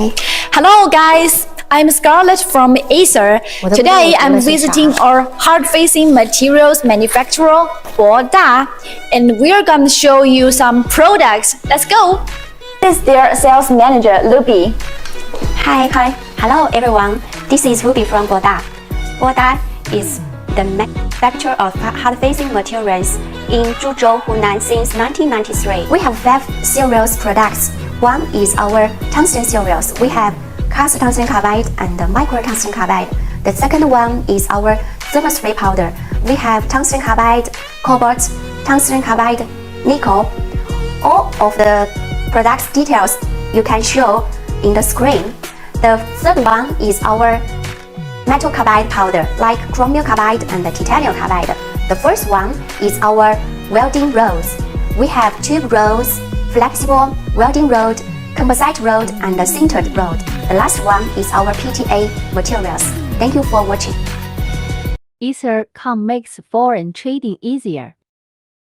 Hello guys, I'm Scarlett from Acer. Today I'm visiting our hard-facing materials manufacturer, Boda, and we're going to show you some products. Let's go! This is their sales manager, Ruby. Hi. Hello everyone, this is Ruby from Boda. Boda is the manufacturer of hard-facing materials in Zhuzhou, Hunan since 1993. We have 5 serials products. One is our tungsten serials. We have cast tungsten carbide and micro tungsten carbide. The second one is our thermal-free powder. We have tungsten carbide, cobalt, tungsten carbide, nickel. All of the products details you can show in the screen. The third one is our metal carbide powder, like chromium carbide and titanium carbide. The first one is our welding rods. We have tube rods, flexible welding rod, composite rod, and a sintered rod. The last one is our PTA materials. Thank you for watching. Acer.com makes foreign trading easier.